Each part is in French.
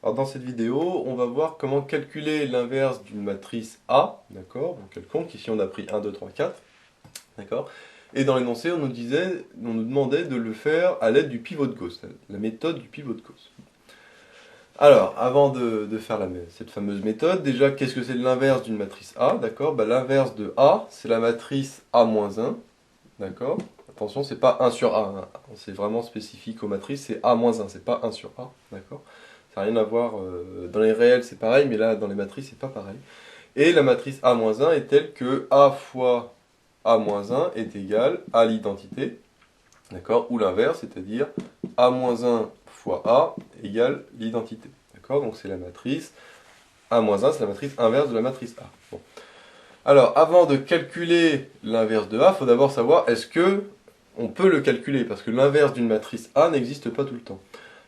Alors dans cette vidéo, on va voir comment calculer l'inverse d'une matrice A, d'accord, donc quelconque. Ici on a pris 1, 2, 3, 4, d'accord. Et dans l'énoncé, on nous demandait de le faire à l'aide du pivot de Gauss, la méthode du pivot de Gauss. Alors, avant de faire cette fameuse méthode, déjà, qu'est-ce que c'est l'inverse d'une matrice A, d'accord? L'inverse de A, c'est la matrice A-1, d'accord? Attention, c'est pas 1 sur A, hein. C'est vraiment spécifique aux matrices, c'est A-1, c'est pas 1 sur A, d'accord? Ça n'a rien à voir, dans les réels c'est pareil, mais là dans les matrices c'est pas pareil. Et la matrice A-1 est telle que A fois A-1 est égal à l'identité, d'accord? Ou l'inverse, c'est-à-dire A-1 fois A égale l'identité, d'accord? Donc c'est la matrice A-1, c'est la matrice inverse de la matrice A. Bon. Alors, avant de calculer l'inverse de A, il faut d'abord savoir est-ce que on peut le calculer, parce que l'inverse d'une matrice A n'existe pas tout le temps.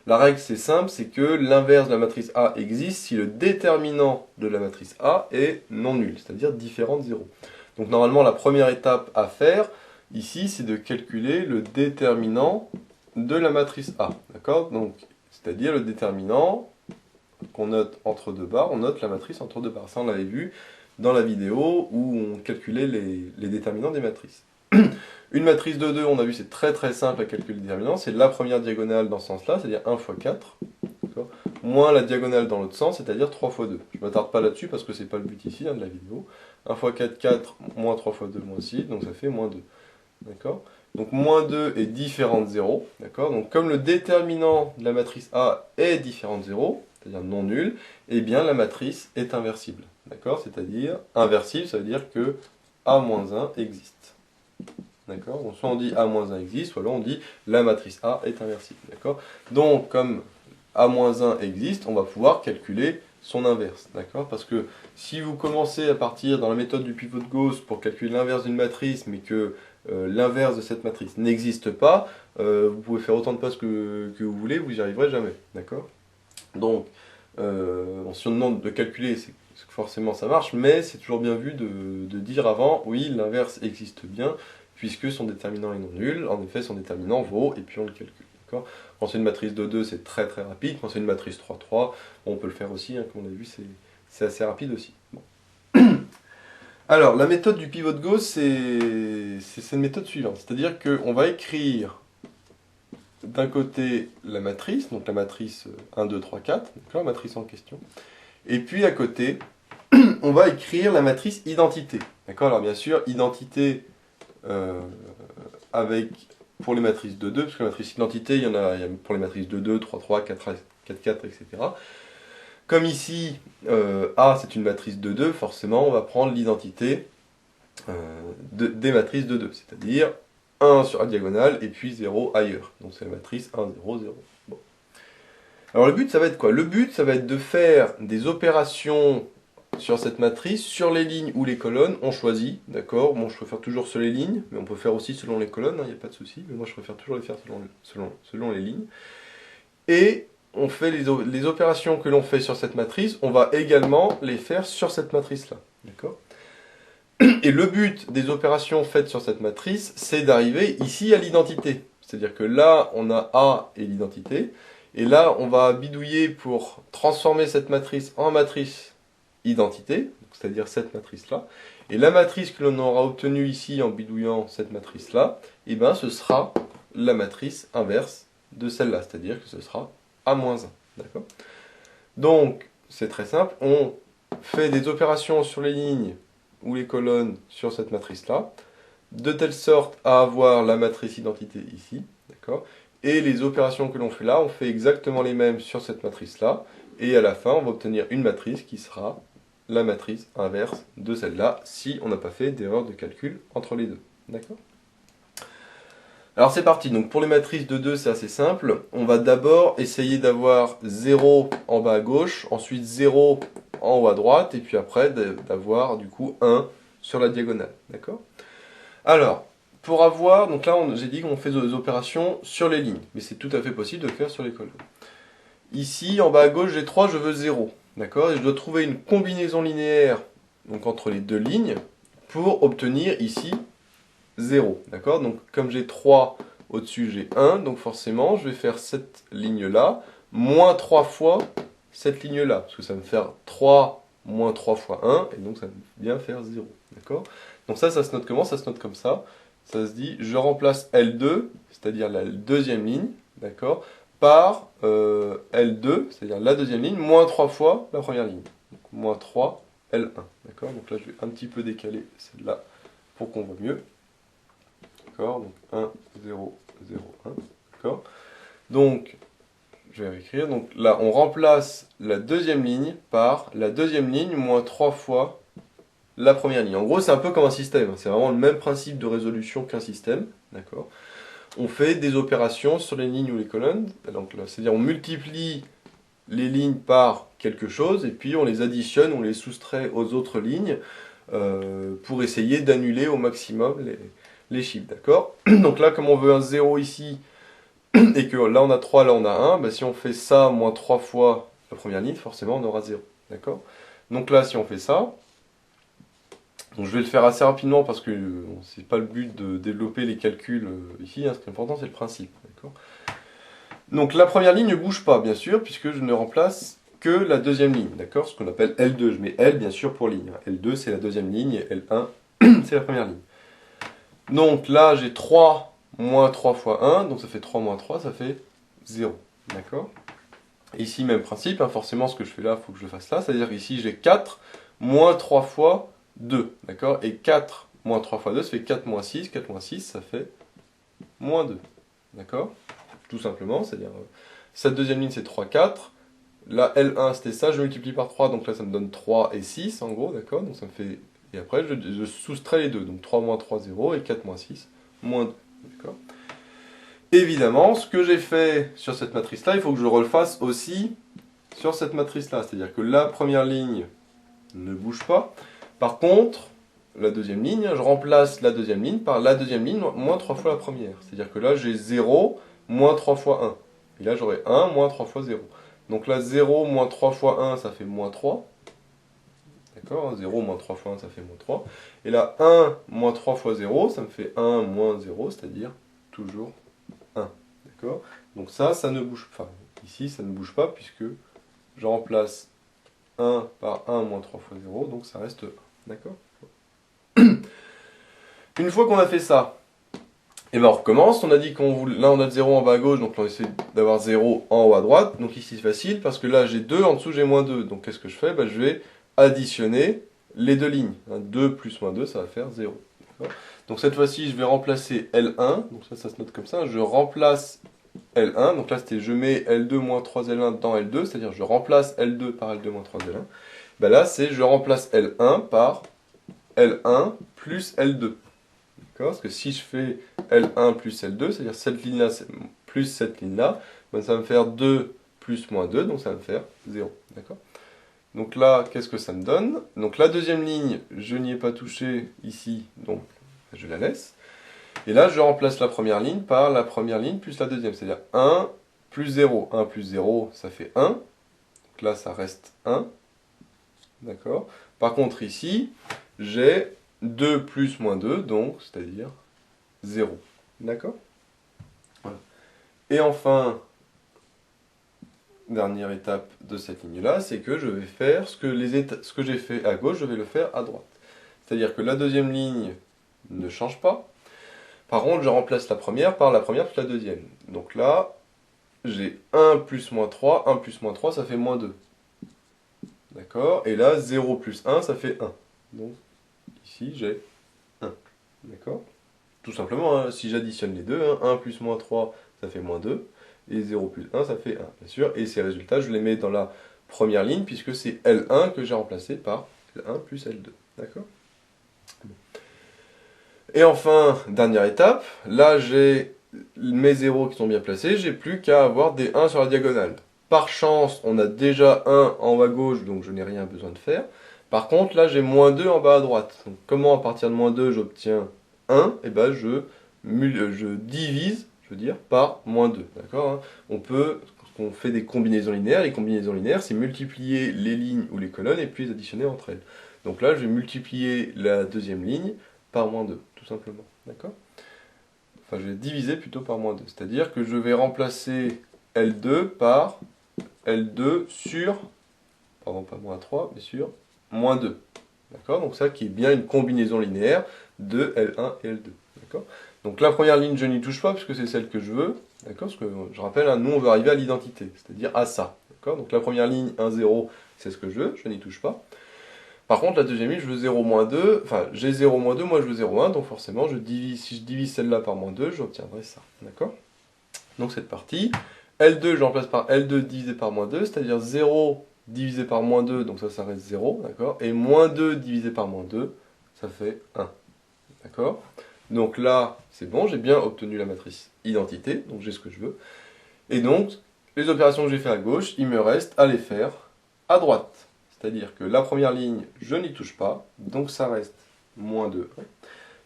La règle c'est simple, c'est que l'inverse de la matrice A existe si le déterminant de la matrice A est non nul, c'est-à-dire différent de 0. Donc normalement la première étape à faire ici c'est de calculer le déterminant de la matrice A, d'accord? Donc c'est-à-dire le déterminant qu'on note entre deux barres, on note la matrice entre deux barres. Ça on l'avait vu dans la vidéo où on calculait les déterminants des matrices. Une matrice de 2, on a vu, c'est très très simple à calculer le déterminant. C'est la première diagonale dans ce sens-là, c'est-à-dire 1 fois 4, moins la diagonale dans l'autre sens, c'est-à-dire 3 fois 2. Je ne m'attarde pas là-dessus parce que c'est pas le but ici de la vidéo. 1 fois 4, 4, moins 3 fois 2, moins 6, donc ça fait moins 2. D'accord? Donc moins 2 est différent de 0. D'accord? Donc comme le déterminant de la matrice A est différent de 0, c'est-à-dire non nul, eh bien la matrice est inversible. D'accord? C'est-à-dire inversible, ça veut dire que A-1 existe. D'accord? Donc soit on dit A-1 existe, soit là on dit la matrice A est inversible. D'accord? Donc comme A-1 existe, on va pouvoir calculer son inverse. D'accord? Parce que si vous commencez à partir dans la méthode du pivot de Gauss pour calculer l'inverse d'une matrice, mais que l'inverse de cette matrice n'existe pas, vous pouvez faire autant de passes que vous voulez, vous n'y arriverez jamais. D'accord? Donc, si on demande de calculer, c'est que forcément ça marche, mais c'est toujours bien vu de dire avant, oui, l'inverse existe bien, puisque son déterminant est non nul, en effet son déterminant vaut, et puis on le calcule. Quand c'est une matrice de 2, c'est très très rapide, quand c'est une matrice 3-3, on peut le faire aussi, hein, comme on a vu, c'est assez rapide aussi. Bon. Alors, la méthode du pivot de Gauss, c'est cette méthode suivante, c'est-à-dire qu'on va écrire d'un côté la matrice, donc la matrice 1, 2, 3, 4, la matrice en question, et puis à côté, on va écrire la matrice identité. D'accord? Alors bien sûr, identité avec pour les matrices de 2, parce que la matrice identité, il y a pour les matrices de 2, 3, 3, 4, 4, 4, etc. Comme ici, A c'est une matrice de 2, forcément on va prendre l'identité des matrices de 2, c'est-à-dire 1 sur la diagonale et puis 0 ailleurs. Donc c'est la matrice 1, 0, 0. Bon. Alors le but ça va être quoi? Le but ça va être de faire des opérations sur cette matrice, sur les lignes ou les colonnes, on choisit, d'accord? Bon, je préfère toujours sur les lignes, mais on peut faire aussi selon les colonnes, il n'y a pas de souci, mais moi je préfère toujours les faire selon les lignes. Et on fait les opérations que l'on fait sur cette matrice, on va également les faire sur cette matrice-là, d'accord? Et le but des opérations faites sur cette matrice, c'est d'arriver ici à l'identité. C'est-à-dire que là, on a A et l'identité, et là, on va bidouiller pour transformer cette matrice en matrice identité, c'est-à-dire cette matrice-là. Et la matrice que l'on aura obtenue ici en bidouillant cette matrice-là, eh ben, ce sera la matrice inverse de celle-là, c'est-à-dire que ce sera A-1. D'accord? Donc, c'est très simple, on fait des opérations sur les lignes ou les colonnes sur cette matrice-là, de telle sorte à avoir la matrice identité ici, d'accord? Et les opérations que l'on fait là, on fait exactement les mêmes sur cette matrice-là, et à la fin, on va obtenir une matrice qui sera la matrice inverse de celle-là, si on n'a pas fait d'erreur de calcul entre les deux. D'accord? Alors c'est parti, donc pour les matrices de 2, c'est assez simple. On va d'abord essayer d'avoir 0 en bas à gauche, ensuite 0 en haut à droite, et puis après d'avoir du coup 1 sur la diagonale. D'accord? Alors, pour avoir, donc là j'ai dit qu'on fait des opérations sur les lignes, mais c'est tout à fait possible de le faire sur les colonnes. Ici, en bas à gauche, j'ai 3, je veux 0. D'accord? Et je dois trouver une combinaison linéaire donc entre les deux lignes pour obtenir ici 0. D'accord? Donc comme j'ai 3 au-dessus, j'ai 1, donc forcément je vais faire cette ligne-là, moins 3 fois cette ligne-là, parce que ça va me faire 3 moins 3 fois 1, et donc ça va bien faire 0. D'accord? Donc ça se note comment? Ça se note comme ça. Ça se dit, je remplace L2, c'est-à-dire la deuxième ligne, d'accord, par L2, c'est-à-dire la deuxième ligne, moins 3 fois la première ligne. Donc, moins 3, L1. D'accord? Donc là, je vais un petit peu décaler celle-là pour qu'on voit mieux. D'accord? Donc 1, 0, 0, 1. D'accord? Donc, je vais réécrire. Donc là, on remplace la deuxième ligne par la deuxième ligne moins 3 fois la première ligne. En gros, c'est un peu comme un système. C'est vraiment le même principe de résolution qu'un système. D'accord? On fait des opérations sur les lignes ou les colonnes. Donc là, c'est-à-dire on multiplie les lignes par quelque chose et puis on les additionne, on les soustrait aux autres lignes pour essayer d'annuler au maximum les chiffres. D'accord? Donc là, comme on veut un 0 ici et que là on a 3, là on a 1, bah si on fait ça moins 3 fois la première ligne, forcément on aura 0. D'accord? Donc là, si on fait ça, donc je vais le faire assez rapidement parce que c'est pas le but de développer les calculs ici, hein, ce qui est important c'est le principe. Donc la première ligne ne bouge pas bien sûr puisque je ne remplace que la deuxième ligne, d'accord? Ce qu'on appelle L2, je mets L bien sûr pour ligne. L2 c'est la deuxième ligne et L1 c'est la première ligne. Donc là j'ai 3 moins 3 fois 1, donc ça fait 3 moins 3, ça fait 0, d'accord? Ici même principe, hein, forcément ce que je fais là, il faut que je le fasse là, c'est-à-dire qu'ici j'ai 4 moins 3 fois 2, d'accord? Et 4 moins 3 fois 2, ça fait 4 moins 6, 4 moins 6, ça fait moins 2, d'accord? Tout simplement, c'est-à-dire, cette deuxième ligne c'est 3, 4, là L1 c'était ça, je multiplie par 3, donc là ça me donne 3 et 6 en gros, d'accord? Donc ça me fait, et après je soustrais les deux, donc 3 moins 3, 0, et 4 moins 6, moins 2, d'accord? Évidemment, ce que j'ai fait sur cette matrice-là, il faut que je le refasse aussi sur cette matrice-là. C'est-à-dire que la première ligne ne bouge pas. Par contre, la deuxième ligne, je remplace la deuxième ligne par la deuxième ligne moins 3 fois la première. C'est-à-dire que là, j'ai 0 moins 3 fois 1. Et là, j'aurai 1 moins 3 fois 0. Donc là, 0 moins 3 fois 1, ça fait moins 3. D'accord? 0 moins 3 fois 1, ça fait moins 3. Et là, 1 moins 3 fois 0, ça me fait 1 moins 0, c'est-à-dire toujours 1. D'accord? Donc ça ne bouge pas. Enfin, ici, ça ne bouge pas puisque je remplace 1 par 1 moins 3 fois 0, donc ça reste 1. D'accord? Une fois qu'on a fait ça, et ben on recommence. On a dit qu'on voulait. Là, on a 0 en bas à gauche, donc on essaie d'avoir 0 en haut à droite. Donc ici, c'est facile parce que là, j'ai 2, en dessous, j'ai moins 2. Donc qu'est-ce que je fais? Ben, je vais additionner les deux lignes. 2 plus moins 2, ça va faire 0. Donc cette fois-ci, je vais remplacer L1. Donc ça se note comme ça. Je remplace L1. Donc là, c'était je mets L2 moins 3L1 dans L2. C'est-à-dire je remplace L2 par L2 moins 3L1. Ben là, c'est je remplace L1 par L1 plus L2. Parce que si je fais L1 plus L2, c'est-à-dire cette ligne-là plus cette ligne-là, ben ça va me faire 2 plus moins 2, donc ça va me faire 0. D'accord? Donc là, qu'est-ce que ça me donne? Donc la deuxième ligne, je n'y ai pas touché ici, donc je la laisse. Et là, je remplace la première ligne par la première ligne plus la deuxième, c'est-à-dire 1 plus 0. 1 plus 0, ça fait 1. Donc là, ça reste 1. D'accord? Par contre, ici, j'ai 2 plus moins 2, donc, c'est-à-dire 0. D'accord? Voilà. Et enfin, dernière étape de cette ligne-là, c'est que je vais faire ce que j'ai fait à gauche, je vais le faire à droite. C'est-à-dire que la deuxième ligne ne change pas. Par contre, je remplace la première par la première plus la deuxième. Donc là, j'ai 1 plus moins 3, 1 plus moins 3, ça fait moins 2. D'accord? Et là, 0 plus 1, ça fait 1. Donc, ici, j'ai 1. D'accord? Tout simplement, hein, si j'additionne les deux, hein, 1 plus moins 3, ça fait moins 2. Et 0 plus 1, ça fait 1, bien sûr. Et ces résultats, je les mets dans la première ligne, puisque c'est L1 que j'ai remplacé par L1 plus L2. D'accord? Bon. Et enfin, dernière étape, là j'ai mes zéros qui sont bien placés, j'ai plus qu'à avoir des 1 sur la diagonale. Par chance, on a déjà 1 en haut à gauche, donc je n'ai rien besoin de faire. Par contre, là j'ai moins 2 en bas à droite. Donc, comment à partir de moins 2 j'obtiens 1? Et ben je divise, je veux dire, par moins 2. D'accord, hein? On fait des combinaisons linéaires. Les combinaisons linéaires, c'est multiplier les lignes ou les colonnes et puis les additionner entre elles. Donc là, je vais multiplier la deuxième ligne par moins 2, tout simplement. D'accord? Enfin, je vais diviser plutôt par moins 2. C'est-à-dire que je vais remplacer L2 par L2 sur, pardon pas moins 3, mais sur moins 2. D'accord? Donc ça qui est bien une combinaison linéaire de L1 et L2. D'accord? Donc la première ligne, je n'y touche pas, puisque c'est celle que je veux. D'accord? Parce que je rappelle, hein, nous on veut arriver à l'identité, c'est-à-dire à ça. D'accord? Donc la première ligne, 1, 0, c'est ce que je veux, je n'y touche pas. Par contre, la deuxième ligne, je veux 0, moins 2, enfin j'ai 0, moins 2, moi je veux 0, 1, donc forcément, si je divise celle-là par moins 2, j'obtiendrai ça. D'accord? Donc cette partie, L2, je remplace par L2 divisé par moins 2, c'est-à-dire 0 divisé par moins 2, donc ça reste 0, d'accord? Et moins 2 divisé par moins 2, ça fait 1. D'accord? Donc là, c'est bon, j'ai bien obtenu la matrice identité, donc j'ai ce que je veux. Et donc, les opérations que j'ai fait à gauche, il me reste à les faire à droite. C'est-à-dire que la première ligne, je n'y touche pas, donc ça reste moins 2.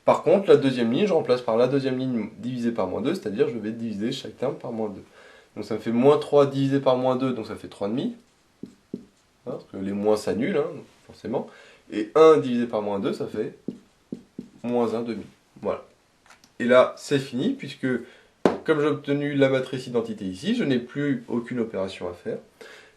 Par contre, la deuxième ligne, je remplace par la deuxième ligne divisée par moins 2, c'est-à-dire je vais diviser chaque terme par moins 2. Donc ça me fait moins 3 divisé par moins 2, donc ça fait 3,5. Parce que les moins s'annulent, hein, forcément. Et 1 divisé par moins 2, ça fait moins 1,5. Voilà. Et là, c'est fini, puisque comme j'ai obtenu la matrice identité ici, je n'ai plus aucune opération à faire.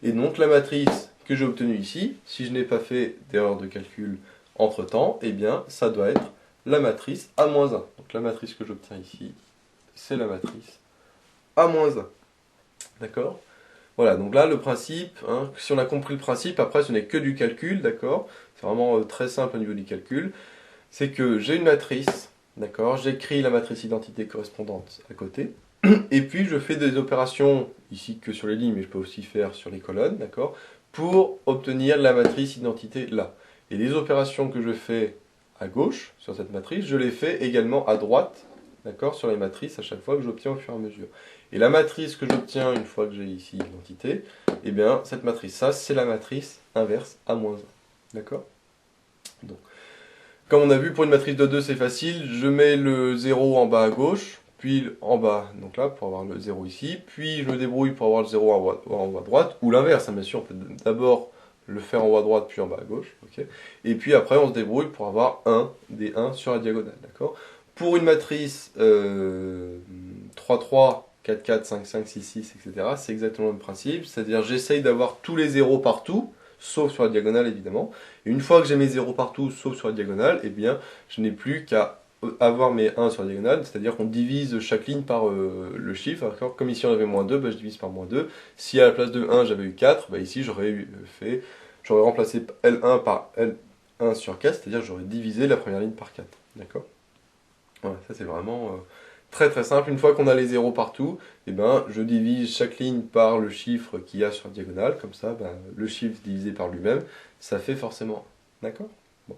Et donc la matrice que j'ai obtenue ici, si je n'ai pas fait d'erreur de calcul entre-temps, eh bien ça doit être la matrice A-1. Donc la matrice que j'obtiens ici, c'est la matrice A-1. D'accord? Voilà, donc là le principe, hein, si on a compris le principe, après ce n'est que du calcul, d'accord? C'est vraiment très simple au niveau du calcul. C'est que j'ai une matrice, d'accord? J'écris la matrice identité correspondante à côté. Et puis je fais des opérations, ici que sur les lignes, mais je peux aussi faire sur les colonnes, d'accord? Pour obtenir la matrice identité là. Et les opérations que je fais à gauche, sur cette matrice, je les fais également à droite, d'accord? Sur les matrices, à chaque fois que j'obtiens au fur et à mesure. Et la matrice que j'obtiens une fois que j'ai ici l'identité, eh bien, cette matrice, ça, c'est la matrice inverse A-1. D'accord? Donc, comme on a vu, pour une matrice de 2, c'est facile. Je mets le 0 en bas à gauche, puis en bas, donc là, pour avoir le 0 ici. Puis je me débrouille pour avoir le 0 en haut à droite, ou l'inverse, hein, bien sûr. On peut d'abord le faire en haut à droite, puis en bas à gauche. Okay, et puis après, on se débrouille pour avoir des 1 sur la diagonale. D'accord? Pour une matrice 3, 3, 4, 4, 5, 5, 6, 6, etc., c'est exactement le même principe. C'est-à-dire, j'essaye d'avoir tous les 0 partout, sauf sur la diagonale évidemment. Et une fois que j'ai mes 0 partout, sauf sur la diagonale, eh bien, je n'ai plus qu'à avoir mes 1 sur la diagonale, c'est-à-dire qu'on divise chaque ligne par le chiffre. Comme ici on avait moins 2, bah, je divise par moins 2. Si à la place de 1 j'avais eu 4, bah, ici j'aurais remplacé L1 par L1 sur 4, c'est-à-dire que j'aurais divisé la première ligne par 4. D'accord? Voilà, ça c'est vraiment très très simple. Une fois qu'on a les 0 partout, eh ben, je divise chaque ligne par le chiffre qu'il y a sur la diagonale, comme ça ben, le chiffre divisé par lui-même, ça fait forcément 1. D'accord? Bon.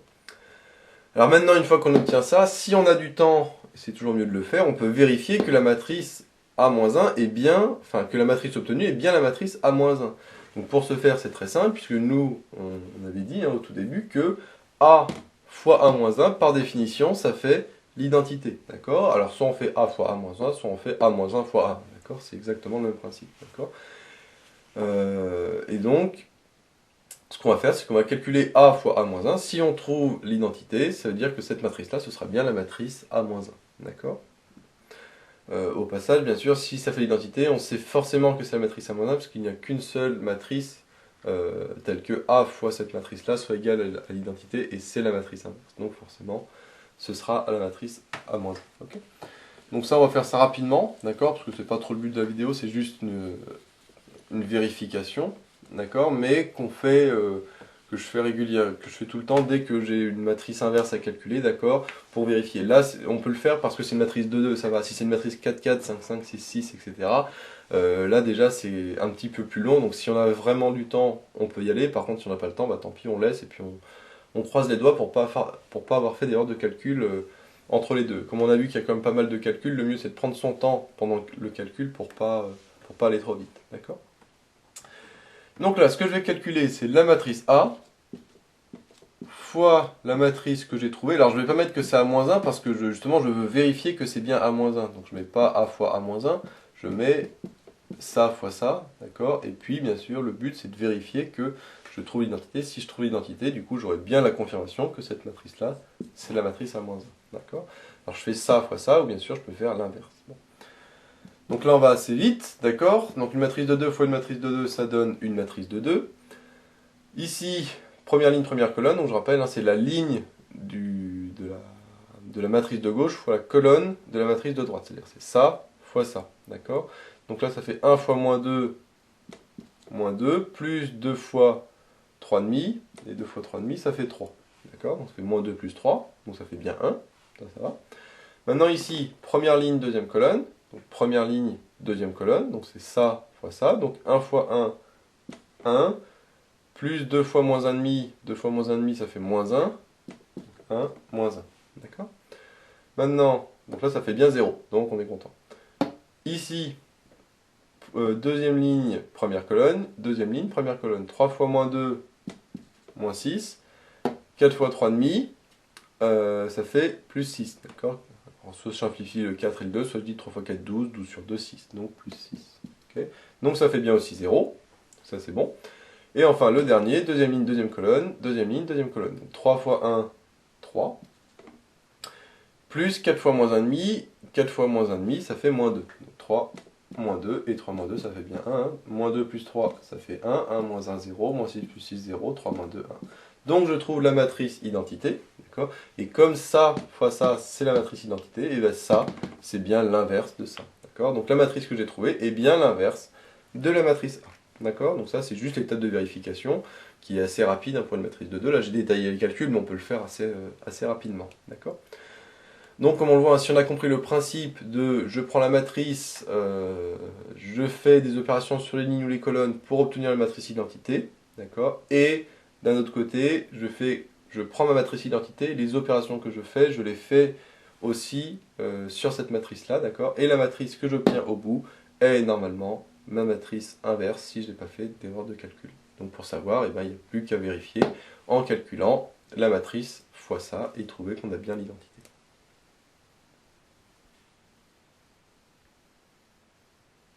Alors maintenant, une fois qu'on obtient ça, si on a du temps, c'est toujours mieux de le faire, on peut vérifier que la matrice A-1 est bien, enfin que la matrice obtenue est bien la matrice A-1. Donc pour ce faire, c'est très simple, puisque nous, on avait dit hein, au tout début que A fois A-1, par définition, ça fait l'identité, d'accord? Alors soit on fait A fois A-1, soit on fait A-1 fois A, d'accord? C'est exactement le même principe, d'accord? Et donc, ce qu'on va faire, c'est qu'on va calculer A fois A-1. Si on trouve l'identité, ça veut dire que cette matrice-là, ce sera bien la matrice A-1, d'accord? Au passage, bien sûr, si ça fait l'identité, on sait forcément que c'est la matrice A-1, parce qu'il n'y a qu'une seule matrice telle que A fois cette matrice-là soit égale à l'identité, et c'est la matrice inverse. Donc forcément, ce sera à la matrice A-1. Okay, donc ça, on va faire ça rapidement, d'accord? Parce que c'est pas trop le but de la vidéo, c'est juste une vérification, d'accord? Mais que je fais régulièrement, que je fais tout le temps dès que j'ai une matrice inverse à calculer, d'accord? Pour vérifier. Là, on peut le faire parce que c'est une matrice 2-2, ça va. Si c'est une matrice 4-4, 5-5, 6-6, etc., là déjà c'est un petit peu plus long, donc si on a vraiment du temps, on peut y aller. Par contre, si on n'a pas le temps, bah tant pis, on laisse et puis on croise les doigts pour pas avoir fait d'erreur de calcul entre les deux. Comme on a vu qu'il y a quand même pas mal de calculs, le mieux c'est de prendre son temps pendant le calcul pour pas aller trop vite, d'accord? Donc là, ce que je vais calculer, c'est la matrice A fois la matrice que j'ai trouvée. Alors je ne vais pas mettre que c'est A-1 parce que justement je veux vérifier que c'est bien A-1. Donc je ne mets pas A fois A-1, je mets ça fois ça, d'accord? Et puis bien sûr le but c'est de vérifier que je trouve l'identité. Si je trouve l'identité, du coup j'aurai bien la confirmation que cette matrice-là, c'est la matrice A-1, d'accord? Alors je fais ça fois ça, ou bien sûr je peux faire l'inverse. Bon. Donc là, on va assez vite, d'accord? Donc une matrice de 2 fois une matrice de 2, ça donne une matrice de 2. Ici, première ligne, première colonne, donc je rappelle, hein, c'est la ligne de la matrice de gauche fois la colonne de la matrice de droite. C'est-à-dire c'est ça fois ça, d'accord? Donc là, ça fait 1 fois moins 2, plus 2 fois 3,5, et 2 fois 3,5, ça fait 3. D'accord? Donc ça fait moins 2 plus 3, donc ça fait bien 1, ça va. Maintenant ici, première ligne, deuxième colonne, donc première ligne, deuxième colonne, donc c'est ça fois ça, donc 1 fois 1, 1, plus 2 fois moins 1,5, 2 fois moins 1,5, ça fait moins 1, 1, moins 1, d'accord? Maintenant, donc là ça fait bien 0, donc on est content. Ici, deuxième ligne, première colonne, deuxième ligne, première colonne, 3 fois moins 2, moins 6, 4 fois 3,5, ça fait plus 6, d'accord? Soit je simplifie le 4 et le 2, soit je dis 3 fois 4, 12, 12 sur 2, 6, donc plus 6. Okay, donc ça fait bien aussi 0, ça c'est bon. Et enfin le dernier, deuxième ligne, deuxième colonne, deuxième ligne, deuxième colonne. Donc 3 fois 1, 3, plus 4 fois moins 1,5, 4 fois moins 1,5, ça fait moins 2. Donc 3, moins 2, et 3 moins 2, ça fait bien 1. Hein. Moins 2 plus 3, ça fait 1, 1 moins 1, 0, moins 6 plus 6, 0, 3 moins 2, 1. Donc je trouve la matrice identité, d'accord? Et comme ça fois ça, c'est la matrice identité, et bien ça, c'est bien l'inverse de ça, d'accord? Donc la matrice que j'ai trouvée est bien l'inverse de la matrice A, d'accord? Donc ça, c'est juste l'étape de vérification qui est assez rapide hein, pour une matrice de 2. Là, j'ai détaillé le calcul, mais on peut le faire assez rapidement, d'accord? Donc comme on le voit, si on a compris le principe de je prends la matrice, je fais des opérations sur les lignes ou les colonnes pour obtenir la matrice identité, d'accord? Et d'un autre côté, je prends ma matrice identité, les opérations que je fais, je les fais aussi sur cette matrice-là, d'accord? Et la matrice que j'obtiens au bout est normalement ma matrice inverse si je n'ai pas fait d'erreur de calcul. Donc pour savoir, eh ben, il n'y a plus qu'à vérifier en calculant la matrice fois ça et trouver qu'on a bien l'identité.